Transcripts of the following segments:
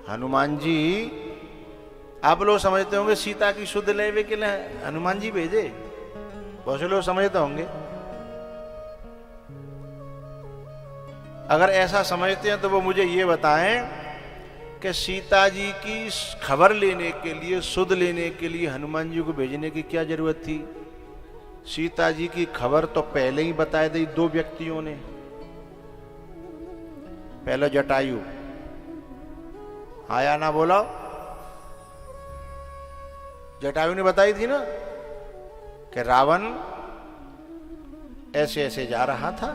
हनुमान जी, आप लोग समझते होंगे सीता की सुध लेवे के लिए हनुमान जी भेजे, बहुत से लोग समझते होंगे। अगर ऐसा समझते हैं तो वो मुझे ये बताएं कि सीता जी की खबर लेने के लिए, सुध लेने के लिए हनुमान जी को भेजने की क्या जरूरत थी? सीता जी की खबर तो पहले ही बताई दी दो व्यक्तियों ने। पहले जटायु आया ना, बोला जटायु ने बताई थी ना कि रावण ऐसे ऐसे जा रहा था,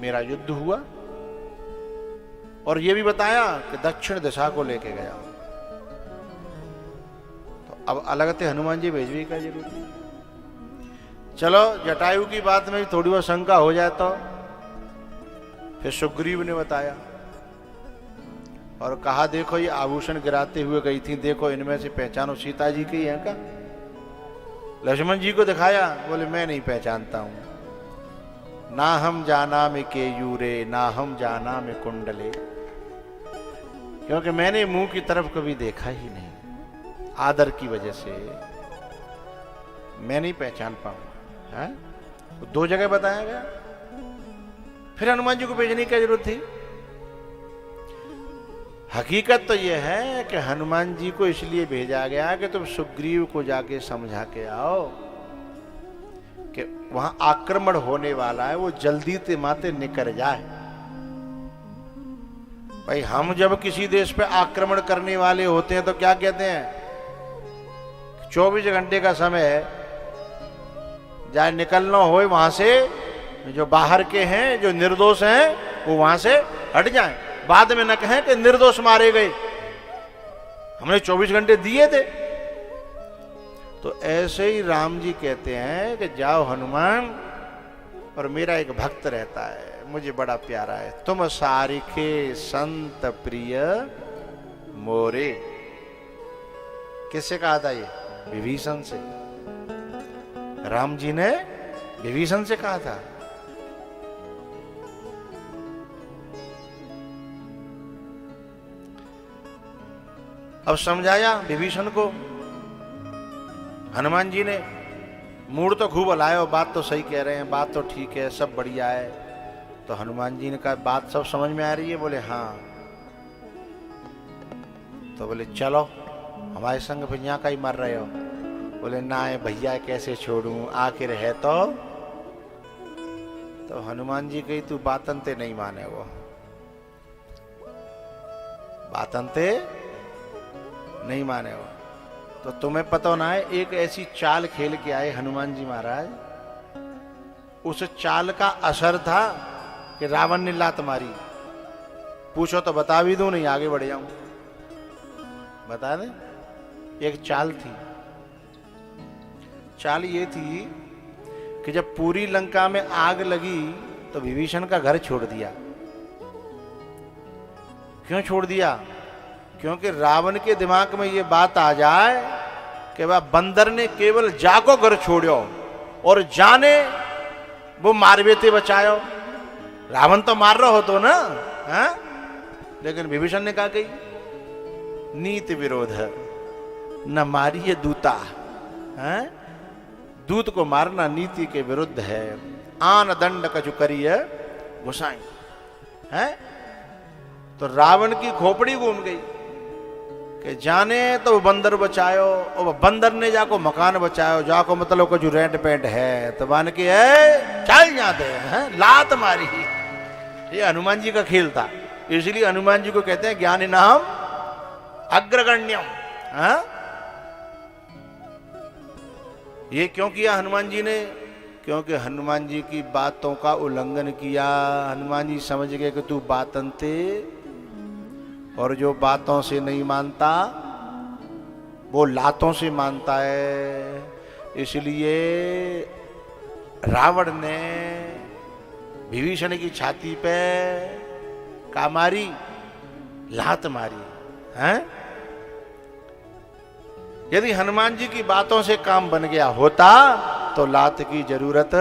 मेरा युद्ध हुआ, और ये भी बताया कि दक्षिण दिशा को लेके गया। तो अब अलग थे हनुमान जी भेजने का जरूरत है। चलो जटायु की बात में भी थोड़ी बहुत शंका हो जाए तो फिर सुग्रीव ने बताया और कहा देखो ये आभूषण गिराते हुए गई थी, देखो इनमें से पहचानो सीता जी की है का? लक्ष्मण जी को दिखाया, बोले मैं नहीं पहचानता हूं। ना हम जाना में केयूरे, ना हम जाना में कुंडले, क्योंकि मैंने मुंह की तरफ कभी देखा ही नहीं, आदर की वजह से मैं नहीं पहचान पाऊंगा। तो दो जगह बताया गया, फिर हनुमान जी को भेजने की क्या जरूरत थी? हकीकत तो यह है कि हनुमान जी को इसलिए भेजा गया कि तुम सुग्रीव को जाके समझा के आओ कि वहां आक्रमण होने वाला है, वो जल्दी ते माते निकल जाए। भाई हम जब किसी देश पे आक्रमण करने वाले होते हैं तो क्या कहते हैं? 24 घंटे का समय है, जाए निकलना हो वहां से, जो बाहर के हैं, जो निर्दोष हैं, वो वहां से हट जाएं। बाद में न कहें कि निर्दोष मारे गए, हमने 24 घंटे दिए थे। तो ऐसे ही राम जी कहते हैं कि जाओ हनुमान, और मेरा एक भक्त रहता है, मुझे बड़ा प्यारा है, तुम सारिखे संत प्रिय मोरे। किससे कहा था ये? विभीषण से। राम जी ने विभीषण से कहा था। अब समझाया विभीषण को हनुमान जी ने, मूड तो खूब हलाया, बात तो सही कह रहे हैं, बात तो ठीक है, सब बढ़िया है। तो हनुमान जी ने कहा बात सब समझ में आ रही है? बोले हाँ। तो बोले चलो हमारे संग फिर यहाँ का ही मर रहे हो? बोले ना भैया कैसे छोड़ूं, आखिर है तो हनुमान जी कही तू बातन ते नहीं माने, वो बातन ते नहीं माने वो। तो तुम्हें पता ना है, एक ऐसी चाल खेल के आए हनुमान जी महाराज, उस चाल का असर था कि रावण ने लात मारी। पूछो तो बता भी दूं, नहीं आगे बढ़ जाऊं, बता दे। एक चाल थी, चाल ये थी कि जब पूरी लंका में आग लगी तो विभीषण का घर छोड़ दिया। क्यों छोड़ दिया? क्योंकि रावण के दिमाग में ये बात आ जाए कि वह बंदर ने केवल जाको घर छोड़ो और जाने वो मारवे ते बचायो। रावण तो मार रहा हो तो ना, है? लेकिन विभीषण ने कहा कि नीति विरोध न मारिए दूता, है? दूत को मारना नीति के विरुद्ध है। आन दंड कछु करिए गुसाई, है? तो रावण की खोपड़ी घूम गई कि जाने तो बंदर बचायो, और बंदर ने जाको मकान बचायो, जाको मतलब को जो रेंट पेंट है तो बन के है चल जाते हैं, लात मारी। ये हनुमान जी का खेल था, इसलिए हनुमान जी को कहते हैं ज्ञानी नाम अग्रगण्यम। ये क्यों किया हनुमान जी ने? क्योंकि हनुमान जी की बातों का उल्लंघन किया। हनुमान जी समझ गए कि तू बातंते, और जो बातों से नहीं मानता वो लातों से मानता है। इसलिए रावण ने विभीषण की छाती पे का मारी? लात मारी, हैं? यदि हनुमान जी की बातों से काम बन गया होता तो लात की जरूरत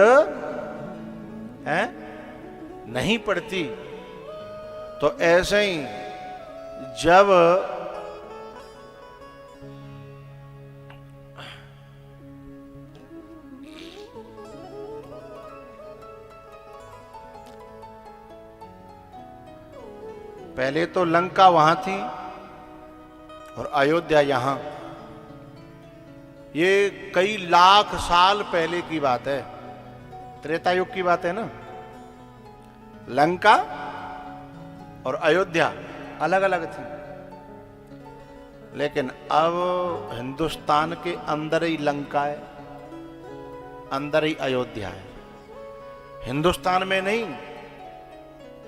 है नहीं पड़ती। तो ऐसे ही जब पहले तो लंका वहां थी और अयोध्या यहां। ये कई लाख साल पहले की बात है, त्रेता युग की बात है ना। लंका और अयोध्या अलग अलग थी, लेकिन अब हिंदुस्तान के अंदर ही लंका है, अंदर ही अयोध्या है। हिंदुस्तान में नहीं,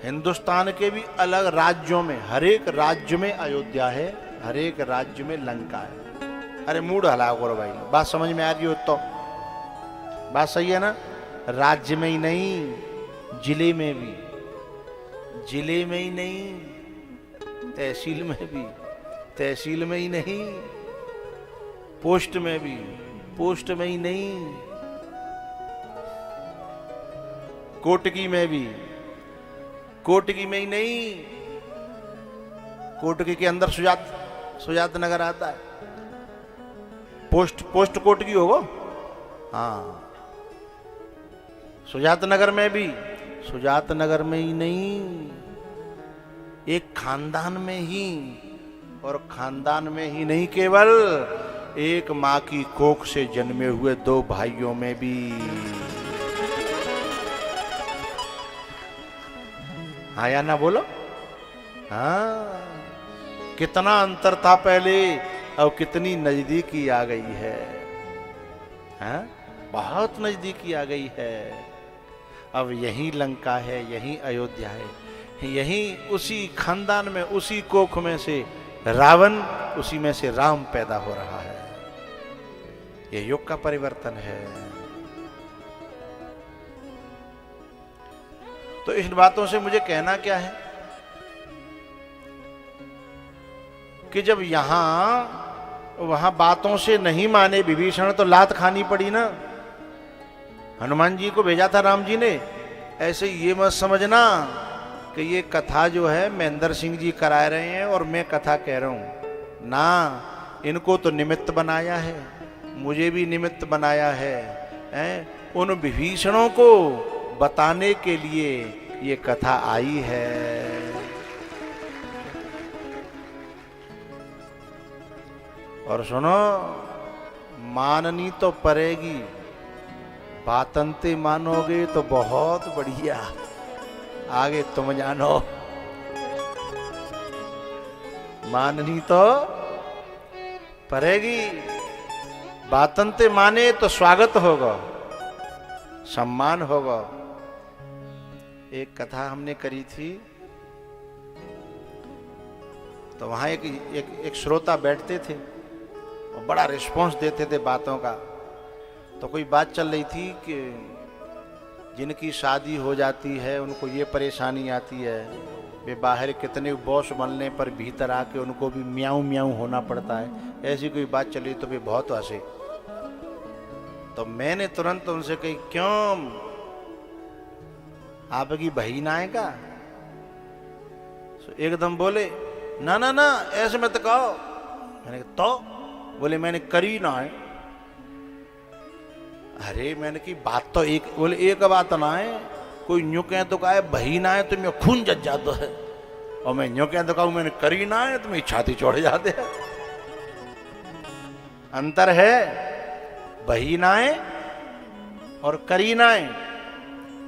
हिंदुस्तान के भी अलग राज्यों में, हर एक राज्य में अयोध्या है, हर एक राज्य में लंका है। अरे मूड हलाओ करो भाई, बात समझ में आ रही हो तो? बात सही है ना? राज्य में ही नहीं, जिले में भी, जिले में ही नहीं, तहसील में भी, तहसील में ही नहीं, पोस्ट में भी, पोस्ट में ही नहीं, कोटकी में भी, कोटकी में ही नहीं, कोटकी के अंदर सुजात नगर आता है। पोस्ट कोटकी होगा, हाँ। सुजात नगर में भी, सुजात नगर में ही नहीं, एक खानदान में ही, और खानदान में ही नहीं केवल एक मां की कोख से जन्मे हुए दो भाइयों में भी। हाँ या ना बोलो? हाँ, कितना अंतर था पहले, अब कितनी नजदीकी आ गई है। हाँ, बहुत नजदीकी आ गई है। अब यही लंका है, यही अयोध्या है, यही उसी खानदान में, उसी कोख में से रावण, उसी में से राम पैदा हो रहा है। यह युग का परिवर्तन है। तो इन बातों से मुझे कहना क्या है कि जब यहां वहां बातों से नहीं माने विभीषण, तो लात खानी पड़ी ना। हनुमान जी को भेजा था राम जी ने। ऐसे ये मत समझना कि ये कथा जो है महेंद्र सिंह जी करा रहे हैं और मैं कथा कह रहा हूं ना। इनको तो निमित्त बनाया है, मुझे भी निमित्त बनाया है, उन विभीषणों को बताने के लिए ये कथा आई है। और सुनो, माननी तो पड़ेगी, बातंते मानोगे तो बहुत बढ़िया, आगे तुम जानो। माननी तो पड़ेगी, बातंते माने तो स्वागत होगा, सम्मान होगा। एक कथा हमने करी थी, तो वहां एक श्रोता बैठते थे और बड़ा रिस्पॉन्स देते थे बातों का। तो कोई बात चल रही थी कि जिनकी शादी हो जाती है उनको ये परेशानी आती है, वे बाहर कितने बॉस बनने पर भीतर आके उनको भी म्याऊं म्याऊं होना पड़ता है। ऐसी कोई बात चली तो वे बहुत हंसे। तो मैंने तुरंत उनसे कही, क्यों, आपकी बहन आएगा? तो एकदम बोले, ना ना ना, ऐसे मत कहो। मैंने कहा तो? बोले मैंने करी ना है। अरे मैंने की बात तो एक, बोले एक बात ना है, कोई न्यू कह तो कहा बहन आए तो मैं खून जज जाता है, और मैं न्यू कह तो कहूं मैंने करी ना है तो मेरी छाती चौड़ जाते है। अंतर है बहीनाएं और करीनाएं।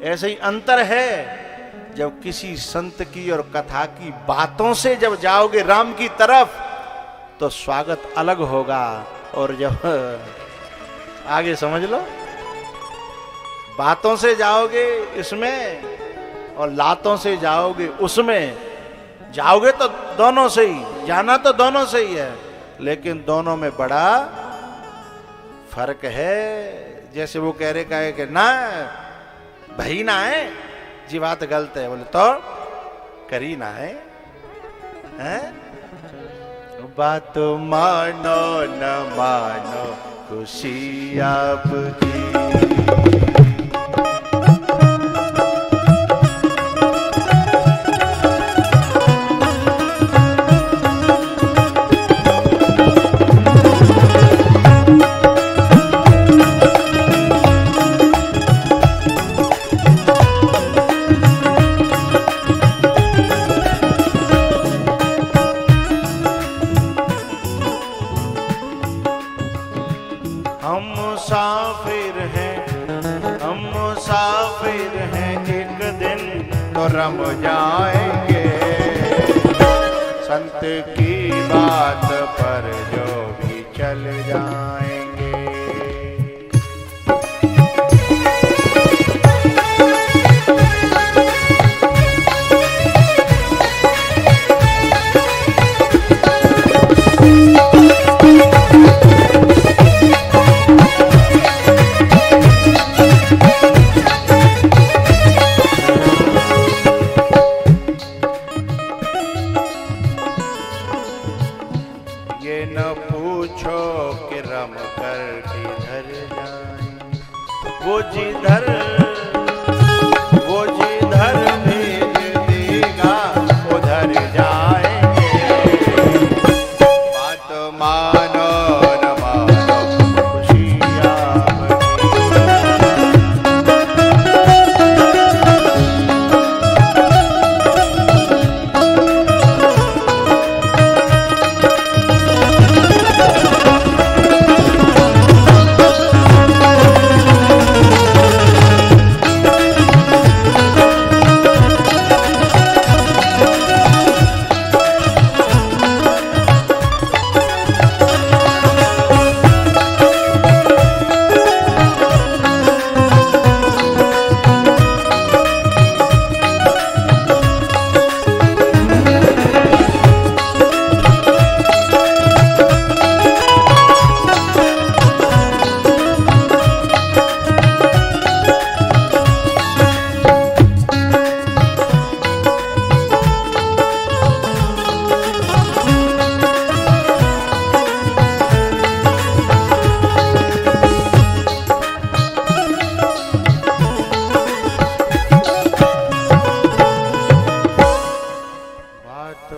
ऐसे ही अंतर है जब किसी संत की और कथा की बातों से जब जाओगे राम की तरफ तो स्वागत अलग होगा, और जब आगे समझ लो, बातों से जाओगे इसमें और लातों से जाओगे उसमें। जाओगे तो दोनों से ही, जाना तो दोनों से ही है, लेकिन दोनों में बड़ा फर्क है। जैसे वो कह रहे का कि ना भाई ना है जी, बात गलत है। बोले तो करी ना है, बात मानो न मानो खुशी आपकी। रम जाएंगे। संत की बात पर जो भी चल जाएंगे। ये न पूछो कि रम कर किधर जाए, वो जिधर भेज देगा उधर जाएंगे। बात मानो न मानो खुशी आपकी।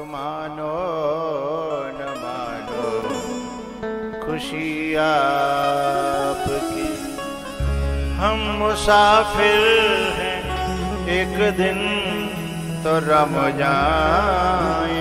मानो न मानो खुशी आपकी। हम मुसाफिर हैं, एक दिन तो रम जाएं।